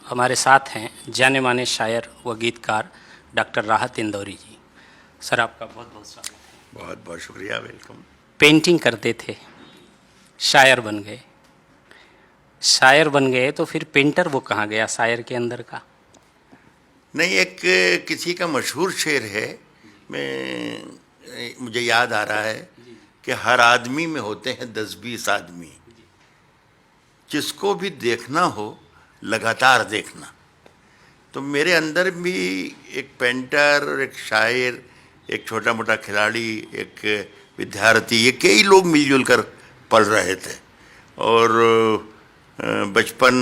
हमारे साथ हैं जाने माने शायर व गीतकार डॉक्टर राहत इंदौरी जी। सर, आपका बहुत बहुत स्वागत है। बहुत बहुत शुक्रिया, वेलकम। पेंटिंग करते थे, शायर बन गए। शायर बन गए तो फिर पेंटर वो कहाँ गया शायर के अंदर का? नहीं, एक किसी का मशहूर शेर है, मुझे याद आ रहा है कि हर आदमी में होते हैं 10-20 आदमी, जिसको भी देखना हो लगातार देखना। तो मेरे अंदर भी एक पेंटर, एक शायर, एक छोटा मोटा खिलाड़ी, एक विद्यार्थी, ये कई लोग मिलजुल कर पढ़ रहे थे। और बचपन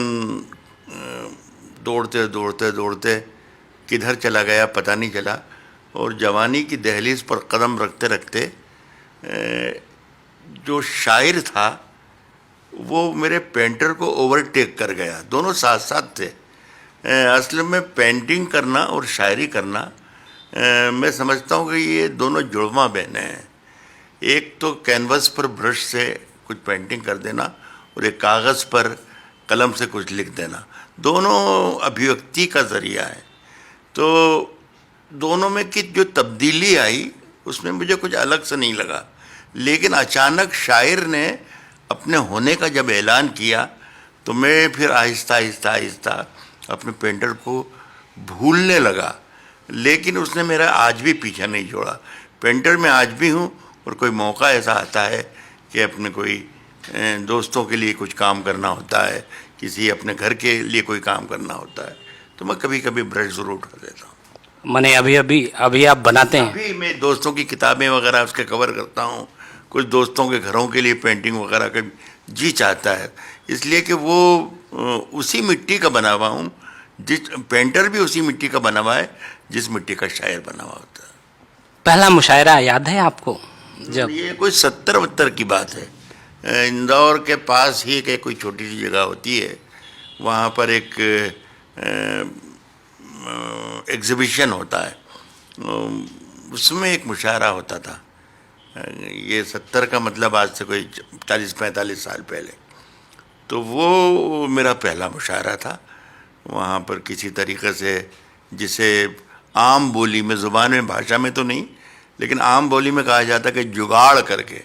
दौड़ते दौड़ते दौड़ते किधर चला गया पता नहीं चला, और जवानी की दहलीज पर कदम रखते रखते जो शायर था वो मेरे पेंटर को ओवरटेक कर गया। दोनों साथ साथ थे। असल में पेंटिंग करना और शायरी करना, मैं समझता हूँ कि ये दोनों जुड़वा बहनें हैं। एक तो कैनवस पर ब्रश से कुछ पेंटिंग कर देना और एक कागज़ पर कलम से कुछ लिख देना, दोनों अभिव्यक्ति का ज़रिया है। तो दोनों में की जो तब्दीली आई उसमें मुझे कुछ अलग से नहीं लगा, लेकिन अचानक शायर ने अपने होने का जब ऐलान किया तो मैं फिर आहिस्ता आहिस्ता आहिस्ता अपने पेंटर को भूलने लगा। लेकिन उसने मेरा आज भी पीछा नहीं छोड़ा। पेंटर में आज भी हूँ, और कोई मौका ऐसा आता है कि अपने कोई दोस्तों के लिए कुछ काम करना होता है, किसी अपने घर के लिए कोई काम करना होता है, तो मैं कभी कभी ब्रश ज़रूर उठा देता हूँ। मैंने अभी आप बनाते हैं? अभी मैं दोस्तों की किताबें वगैरह उसके कवर करता हूँ। कुछ दोस्तों के घरों के लिए पेंटिंग वगैरह का जी चाहता है, इसलिए कि वो उसी मिट्टी का बना हुआ हूँ, जिस पेंटर भी उसी मिट्टी का बना हुआ है जिस मिट्टी का शायर बना हुआ होता है। पहला मुशायरा याद है आपको? जब ये कोई 70-72 की बात है। इंदौर के पास ही एक कोई छोटी सी जगह होती है, वहाँ पर एक एग्ज़िबिशन होता है, उसमें एक मुशायरा होता था। ये 70 का मतलब आज से कोई 40-45 साल पहले। तो वो मेरा पहला मुशायरा था। वहाँ पर किसी तरीक़े से, जिसे आम बोली में, ज़ुबान में, भाषा में तो नहीं, लेकिन आम बोली में कहा जाता कि जुगाड़ करके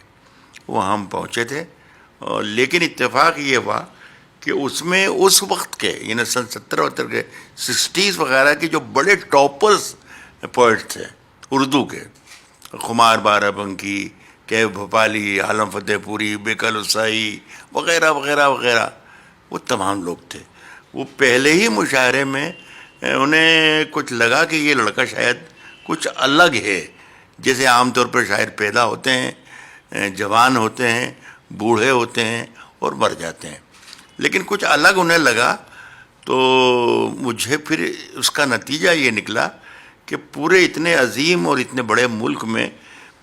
वो हम पहुँचे थे। और लेकिन इत्तेफाक ये हुआ कि उसमें उस वक्त के, यानी सन 70-72 के 60s वगैरह के जो बड़े टॉपर्स पोइट थे उर्दू के, खुमार बाराबंकी, कैफ भोपाली, आलम फतेहपुरी, बेकल उसाई वगैरह वगैरह वगैरह, वो तमाम लोग थे। वो पहले ही मुशायरे में उन्हें कुछ लगा कि ये लड़का शायद कुछ अलग है। जैसे आमतौर पर शायर पैदा होते हैं, जवान होते हैं, बूढ़े होते हैं और मर जाते हैं, लेकिन कुछ अलग उन्हें लगा। तो मुझे फिर उसका नतीजा ये निकला कि पूरे इतने अजीम और इतने बड़े मुल्क में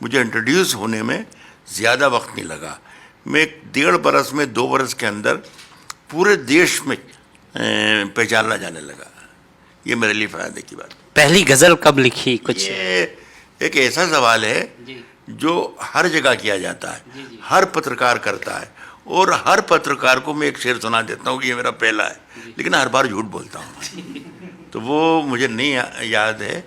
मुझे इंट्रोड्यूस होने में ज़्यादा वक्त नहीं लगा। मैं 1.5 बरस में, 2 बरस के अंदर पूरे देश में पहचाना जाने लगा। ये मेरे लिए फ़ायदे की बात। पहली गज़ल कब लिखी? कुछ ये एक ऐसा सवाल है जो हर जगह किया जाता है, हर पत्रकार करता है, और हर पत्रकार को मैं एक शेर सुना देता हूँ कि ये मेरा पहला है, लेकिन हर बार झूठ बोलता हूँ। तो वो मुझे नहीं याद है,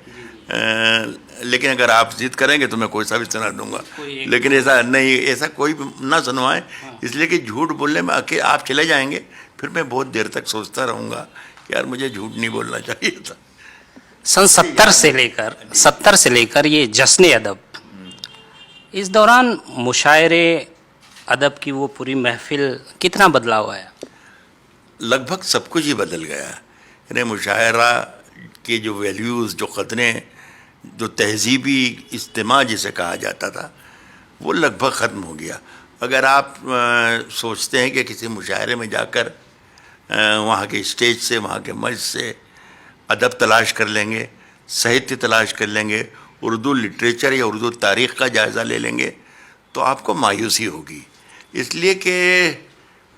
लेकिन अगर आप जिद करेंगे तो मैं कोई सा भी सुना दूंगा, लेकिन ऐसा नहीं, ऐसा कोई भी ना सुनवाएं, इसलिए कि झूठ बोलने में आप चले जाएंगे, फिर मैं बहुत देर तक सोचता रहूँगा कि यार मुझे झूठ नहीं बोलना चाहिए था। सन 70 से लेकर ये जश्न अदब, इस दौरान मुशायरे अदब की वो पूरी महफिल कितना बदलाव आया? लगभग सब कुछ ही बदल गया। यानी मुशायरा के जो वैल्यूज़, जो क़दरें, जो तहजीबी इज्तिमा जिसे कहा जाता था, वो लगभग ख़त्म हो गया। अगर आप सोचते हैं कि किसी मुशायरे में जाकर वहाँ के स्टेज से, वहाँ के मंच से अदब तलाश कर लेंगे, साहित्य तलाश कर लेंगे, उर्दू लिटरेचर या उर्दू तारीख़ का जायज़ा ले लेंगे, तो आपको मायूसी होगी, इसलिए कि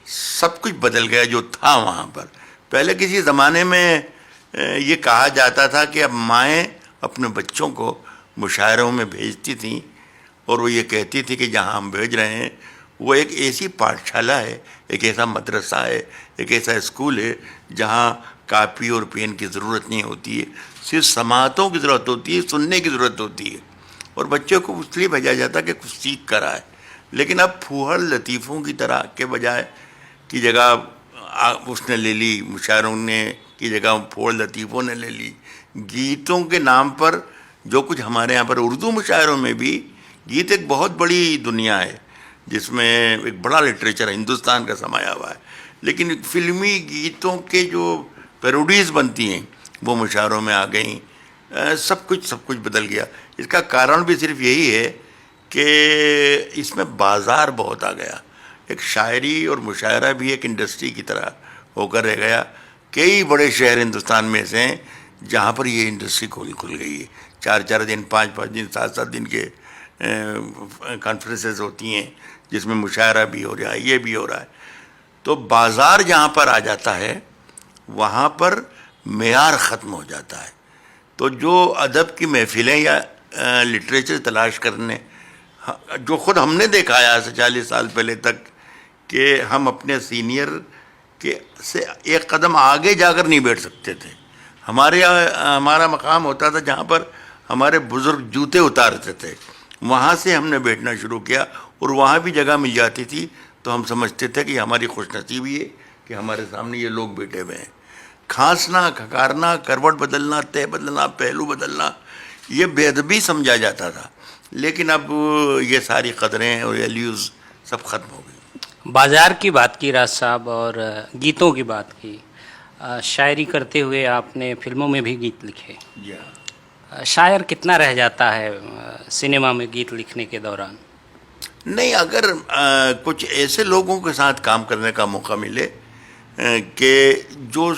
सब कुछ बदल गया जो था वहाँ पर। पहले किसी ज़माने में ये कहा जाता था कि अब माएँ अपने बच्चों को मुशायरों में भेजती थीं, और वो ये कहती थी कि जहाँ हम भेज रहे हैं वो एक ऐसी पाठशाला है, एक ऐसा मदरसा है, एक ऐसा स्कूल है जहाँ कापी और पेन की ज़रूरत नहीं होती है, सिर्फ समातों की ज़रूरत होती है, सुनने की ज़रूरत होती है। और बच्चों को इसलिए भेजा जाता है कि कुछ सीख कर आए। लेकिन अब फूहड़ लतीफ़ों की तरह के बजाय की जगह उसने ले ली, मुशायरों ने की जगह फूहड़ लतीफ़ों ने ले ली। गीतों के नाम पर जो कुछ हमारे यहाँ पर उर्दू मुशायरों में भी गीत एक बहुत बड़ी दुनिया है, जिसमें एक बड़ा लिटरेचर हिंदुस्तान का समाया हुआ है। लेकिन फिल्मी गीतों के जो पैरोडीज़ बनती हैं वो मुशायरों में आ गई। सब कुछ बदल गया। इसका कारण भी सिर्फ यही है कि इसमें बाज़ार बहुत आ गया। एक शायरी और मुशायरा भी एक इंडस्ट्री की तरह होकर रह गया। कई बड़े शहर हिंदुस्तान में से हैं जहाँ पर ये इंडस्ट्री खुल गई है। 4-4 दिन, 5-5 दिन, 7-7 दिन के कॉन्फ्रेंसेस होती हैं जिसमें मुशायरा भी हो रहा है, ये भी हो रहा है। तो बाज़ार जहाँ पर आ जाता है वहाँ पर मेयार ख़त्म हो जाता है। तो जो अदब की महफ़िलें या लिटरेचर तलाश करने, जो ख़ुद हमने देखा है आज से 40 साल पहले तक कि हम अपने सीनियर के से एक कदम आगे जाकर नहीं बैठ सकते थे। हमारा मकाम होता था जहाँ पर हमारे बुज़ुर्ग जूते उतारते थे, वहाँ से हमने बैठना शुरू किया और वहाँ भी जगह मिल जाती थी तो हम समझते थे कि हमारी खुशनसीबी है कि हमारे सामने ये लोग बैठे हुए हैं। खांसना, खकारना, करवट बदलना, तह बदलना, पहलू बदलना, ये बेअदबी समझा जाता था। लेकिन अब ये सारी कदरें और वैल्यूज़ सब ख़त्म हो गई। बाज़ार की बात की राज साहब और गीतों की बात की। शायरी करते हुए आपने फिल्मों में भी गीत लिखे। जी हाँ। शायर कितना रह जाता है सिनेमा में गीत लिखने के दौरान? नहीं, अगर कुछ ऐसे लोगों के साथ काम करने का मौका मिले कि जो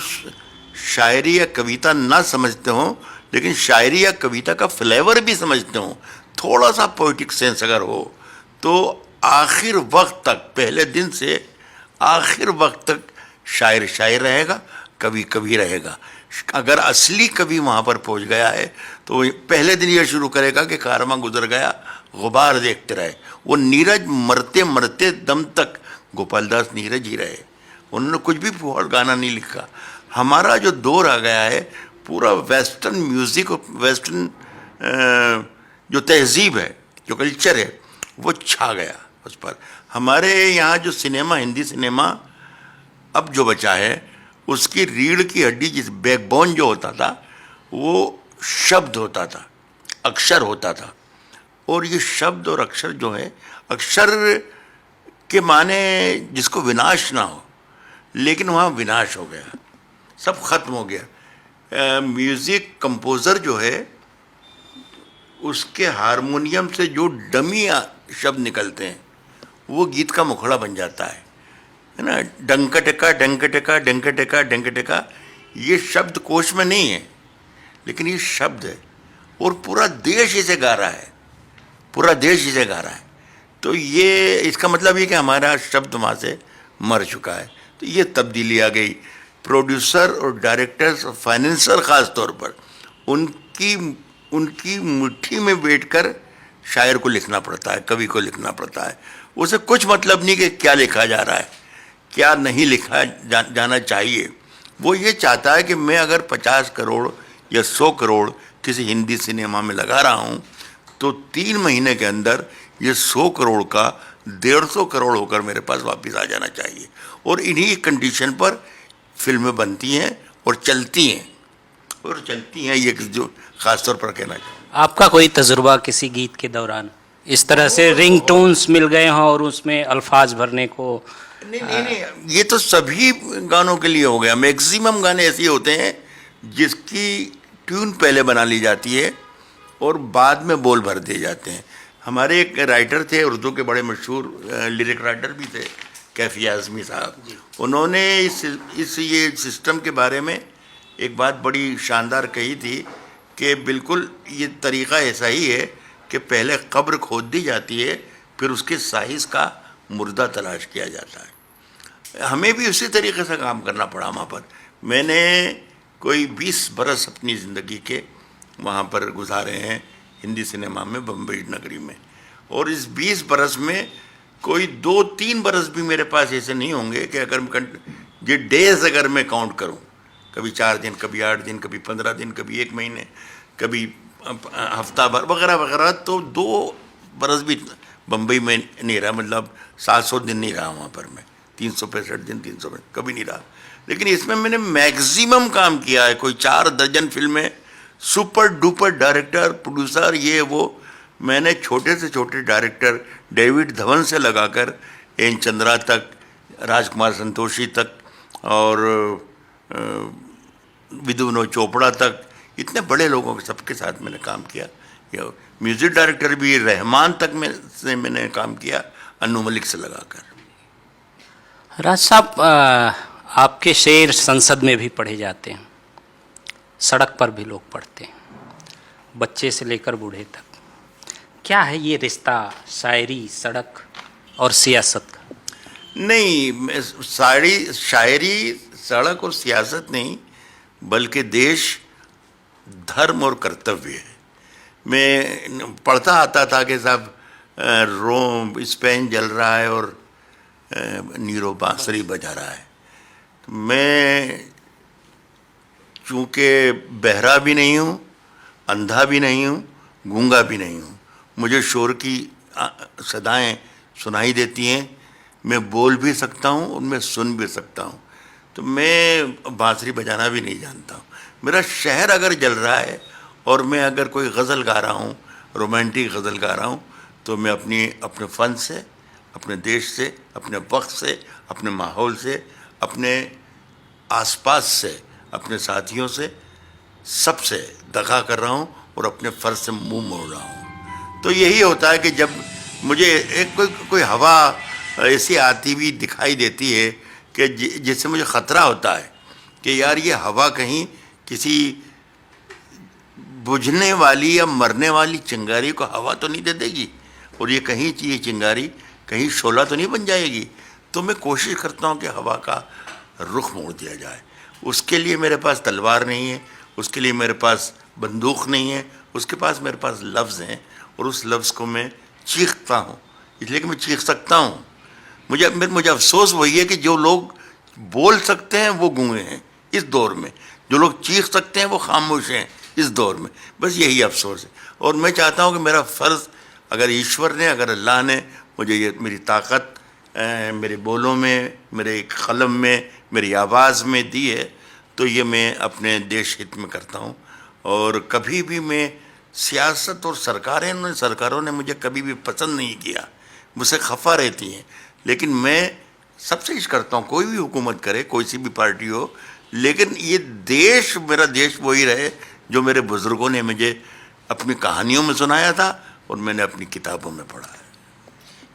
शायरी या कविता ना समझते हों लेकिन शायरी या कविता का फ्लेवर भी समझते हों, थोड़ा सा पोइटिक सेंस अगर हो, तो आखिर वक्त तक, पहले दिन से आखिर वक्त तक शायर शायर रहेगा, कवि कवि रहेगा। अगर असली कवि वहाँ पर पहुँच गया है तो पहले दिन ये शुरू करेगा कि कारवां गुजर गया, गुबार देखते रहे। वो नीरज मरते मरते दम तक गोपाल दास नीरज ही रहे, उन्होंने कुछ भी फुहार गाना नहीं लिखा। हमारा जो दौर आ गया है पूरा वेस्टर्न म्यूज़िक और वेस्टर्न जो तहजीब है, जो कल्चर है, वो छा गया उस पर। हमारे यहाँ जो सिनेमा, हिंदी सिनेमा अब जो बचा है, उसकी रीढ़ की हड्डी, जिस बैकबोन जो होता था, वो शब्द होता था, अक्षर होता था। और ये शब्द और अक्षर जो है, अक्षर के माने जिसको विनाश ना हो, लेकिन वहाँ विनाश हो गया, सब खत्म हो गया। म्यूज़िक कंपोज़र जो है, उसके हारमोनियम से जो डमी शब्द निकलते हैं वो गीत का मुखड़ा बन जाता है ना। डंक टेका डंक टेका डंक टेका डंक टेका, ये शब्द कोश में नहीं है लेकिन ये शब्द है और पूरा देश इसे गा रहा है, पूरा देश इसे गा रहा है। तो ये इसका मतलब ये कि हमारा शब्द वहाँ से मर चुका है। तो ये तब्दीली आ गई। प्रोड्यूसर और डायरेक्टर्स और फाइनेंसर ख़ास तौर पर उनकी मुट्ठी में बैठकर शायर को लिखना पड़ता है, कवि को लिखना पड़ता है। उसे कुछ मतलब नहीं कि क्या लिखा जा रहा है, क्या नहीं लिखा जाना चाहिए। वो ये चाहता है कि मैं अगर 50 करोड़ या 100 करोड़ किसी हिंदी सिनेमा में लगा रहा हूँ तो 3 महीने के अंदर ये 100 करोड़ का 150 करोड़ होकर मेरे पास वापस आ जाना चाहिए। और इन्हीं कंडीशन पर फिल्में बनती हैं और चलती हैं ये जो ख़ास तौर पर कहना चाहिए। आपका कोई तजुर्बा किसी गीत के दौरान इस तरह से रिंग टोन्स मिल गए हों और उसमें अल्फाज भरने को? नहीं, ये तो सभी गानों के लिए हो गया। मैक्सिमम गाने ऐसे होते हैं जिसकी ट्यून पहले बना ली जाती है और बाद में बोल भर दिए जाते हैं। हमारे एक राइटर थे, उर्दू के बड़े मशहूर लिरिक राइटर भी थे, कैफी आज़मी साहब। उन्होंने इस ये सिस्टम के बारे में एक बात बड़ी शानदार कही थी कि बिल्कुल ये तरीक़ा ऐसा ही है कि पहले कब्र खोद दी जाती है, फिर उसके साइज़ का मुर्दा तलाश किया जाता है। हमें भी उसी तरीके से काम करना पड़ा वहाँ पर। मैंने कोई 20 बरस अपनी ज़िंदगी के वहाँ पर गुजारे हैं हिंदी सिनेमा में, बम्बई नगरी में। और इस 20 बरस में कोई 2-3 बरस भी मेरे पास ऐसे नहीं होंगे कि अगर ये डेज अगर मैं काउंट करूँ कभी 4 दिन, कभी 8 दिन, कभी 15 दिन, कभी 1 महीने, कभी हफ्ता भर वगैरह वगैरह। तो 2 बरस भी बम्बई में नहीं रहा, मतलब 700 दिन नहीं रहा वहाँ पर मैं, 365 दिन, 300 कभी नहीं रहा। लेकिन इसमें मैंने मैक्सिमम काम किया है, कोई 4 दर्जन फिल्में, सुपर डुपर डायरेक्टर, प्रोड्यूसर, ये वो। मैंने छोटे से छोटे डायरेक्टर डेविड धवन से लगाकर एन चंद्रा तक, राजकुमार संतोषी तक, और विधु विनोद चोपड़ा तक, इतने बड़े लोगों के सबके साथ मैंने काम किया। म्यूजिक डायरेक्टर भी रहमान तक में से मैंने काम किया, अन्नू मलिक से लगाकर। राज साहब, आपके शेर संसद में भी पढ़े जाते हैं, सड़क पर भी लोग पढ़ते हैं, बच्चे से लेकर बूढ़े तक। क्या है ये रिश्ता शायरी, सड़क और सियासत का? नहीं, शायरी सड़क और सियासत नहीं, बल्कि देश, धर्म और कर्तव्य है। मैं पढ़ता आता था कि साहब रोम, स्पेन जल रहा है और नीरो बांसुरी बजा रहा है। तो मैं चूँकि बहरा भी नहीं हूँ, अंधा भी नहीं हूँ, गूंगा भी नहीं हूँ, मुझे शोर की सदाएं सुनाई देती हैं, मैं बोल भी सकता हूँ, उनमें सुन भी सकता हूँ। तो मैं बांसुरी बजाना भी नहीं जानता हूँ। मेरा शहर अगर जल रहा है और मैं अगर कोई गज़ल गा रहा हूँ, रोमांटिक गज़ल गा रहा हूँ, तो मैं अपने फ़न से, अपने देश से, अपने वक्त से, अपने माहौल से, अपने आसपास से, अपने साथियों से, सबसे दगा कर रहा हूँ और अपने फ़र्ज से मुंह मोड़ रहा हूँ। तो यही होता है कि जब मुझे एक कोई हवा ऐसी आती हुई दिखाई देती है कि जिससे मुझे ख़तरा होता है कि यार ये हवा कहीं किसी बुझने वाली या मरने वाली चिंगारी को हवा तो नहीं दे देगी, और ये चिंगारी कहीं शोला तो नहीं बन जाएगी। तो मैं कोशिश करता हूँ कि हवा का रुख मोड़ दिया जाए। उसके लिए मेरे पास तलवार नहीं है, उसके लिए मेरे पास बंदूक नहीं है, उसके पास मेरे पास लफ्ज़ हैं, और उस लफ्ज़ को मैं चीखता हूँ, इसलिए कि मैं चीख सकता हूँ। मुझे अफसोस वही है कि जो लोग बोल सकते हैं वो गूंगे हैं इस दौर में, जो लोग चीख सकते हैं वो खामोश हैं इस दौर में। बस यही अफसोस है। और मैं चाहता हूँ कि मेरा फ़र्ज़, अगर ईश्वर ने, अगर अल्लाह ने मुझे ये मेरी ताकत मेरे बोलों में, मेरे कलम में, मेरी आवाज़ में दी है, तो ये मैं अपने देश हित में करता हूँ। और कभी भी मैं सियासत और सरकारों ने मुझे कभी भी पसंद नहीं किया, मुझसे खफा रहती हैं। लेकिन मैं सबसे इश करता हूँ, कोई भी हुकूमत करे, कोई सी भी पार्टी हो, लेकिन ये देश, मेरा देश वही रहे जो मेरे बुज़ुर्गों ने मुझे अपनी कहानियों में सुनाया था और मैंने अपनी किताबों में पढ़ा है।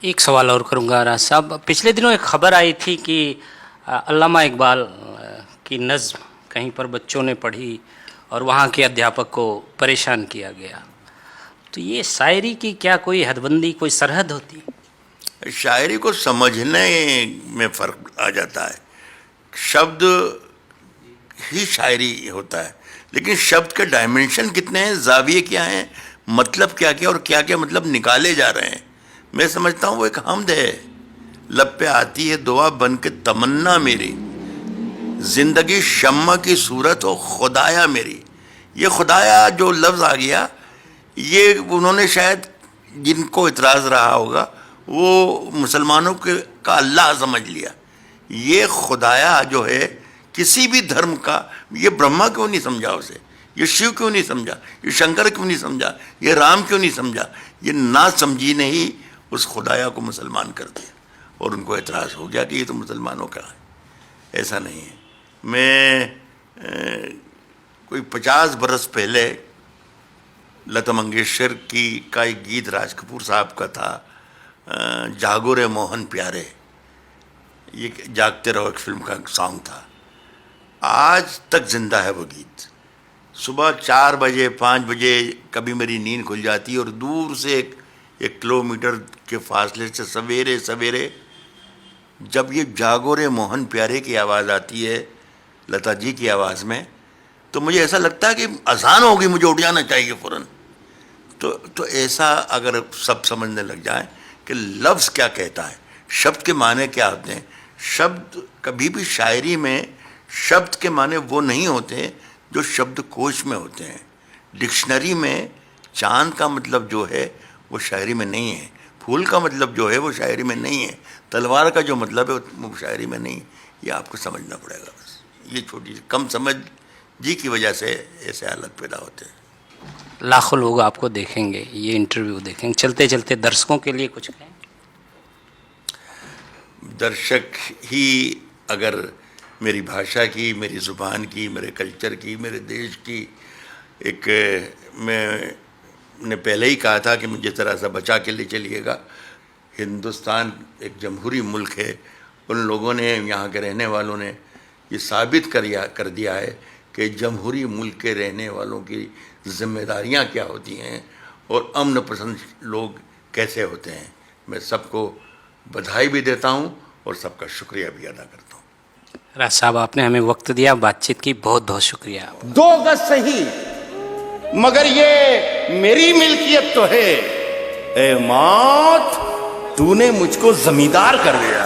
एक सवाल और करूँगा राज साहब, पिछले दिनों एक खबर आई थी कि अल्लामा इकबाल की नज़्म कहीं पर बच्चों ने पढ़ी और वहाँ के अध्यापक को परेशान किया गया। तो ये शायरी की क्या कोई हदबंदी, कोई सरहद होती? शायरी को समझने में फ़र्क आ जाता है। शब्द ही शायरी होता है, लेकिन शब्द के डायमेंशन कितने हैं, जाविये क्या हैं, मतलब क्या क्या और क्या क्या मतलब निकाले जा रहे हैं। मैं समझता हूँ वो एक हमद है। लब पे आती है दुआ बन के तमन्ना मेरी, ज़िंदगी शम्मा की सूरत हो खुदाया मेरी। ये खुदाया जो लफ्ज़ आ गया, ये उन्होंने शायद, जिनको इतराज़ रहा होगा, वो मुसलमानों का अल्लाह समझ लिया। ये खुदाया जो है किसी भी धर्म का, ये ब्रह्मा क्यों नहीं समझा उसे, ये शिव क्यों नहीं समझा, ये शंकर क्यों नहीं समझा, ये राम क्यों नहीं समझा। ये ना समझी ने ही उस खुदाया को मुसलमान कर दिया और उनको एतराज़ हो गया कि ये तो मुसलमानों का है। ऐसा नहीं है। मैं कोई 50 बरस पहले लता मंगेशकर का एक गीत राज कपूर साहब का था, जागो रे मोहन प्यारे, ये जागते रहो एक फिल्म का सॉन्ग था। आज तक जिंदा है वो गीत। सुबह 4 बजे 5 बजे कभी मेरी नींद खुल जाती है और दूर से 1 किलोमीटर के फासले से सवेरे सवेरे जब ये जागो रे मोहन प्यारे की आवाज़ आती है, लता जी की आवाज़ में, तो मुझे ऐसा लगता है कि अजान होगी, मुझे उठ जाना चाहिए फ़ौरन। तो ऐसा अगर सब समझने लग जाए कि लफ्ज़ क्या कहता है, शब्द के माने क्या होते हैं। शब्द कभी भी शायरी में शब्द के माने वो नहीं होते जो शब्दकोश में होते हैं। डिक्शनरी में चांद का मतलब जो है वो शायरी में नहीं है, फूल का मतलब जो है वो शायरी में नहीं है, तलवार का जो मतलब है वो शायरी में नहीं है। ये आपको समझना पड़ेगा। बस ये छोटी कम समझ जी की वजह से ऐसे हालत पैदा होते हैं। लाखों लोग आपको देखेंगे, ये इंटरव्यू देखेंगे, चलते चलते दर्शकों के लिए कुछ कहें? दर्शक ही अगर मेरी भाषा की, मेरी ज़ुबान की, मेरे कल्चर की, मेरे देश की एक, मैंने पहले ही कहा था कि मुझे ज़रा सा बचा के ले चलिएगा। हिंदुस्तान एक जमहूरी मुल्क है। उन लोगों ने, यहाँ के रहने वालों ने ये साबित कर दिया है कि जमहूरी मुल्क के रहने वालों की जिम्मेदारियाँ क्या होती हैं और अमन पसंद लोग कैसे होते हैं। मैं सबको बधाई भी देता हूँ और सबका शुक्रिया भी अदा करता हूँ। राज साहब, आपने हमें वक्त दिया, बातचीत की, बहुत बहुत शुक्रिया। 2 गज सही मगर ये मेरी मिल्कियत तो है। ए मौत, तूने मुझको जमींदार कर दिया।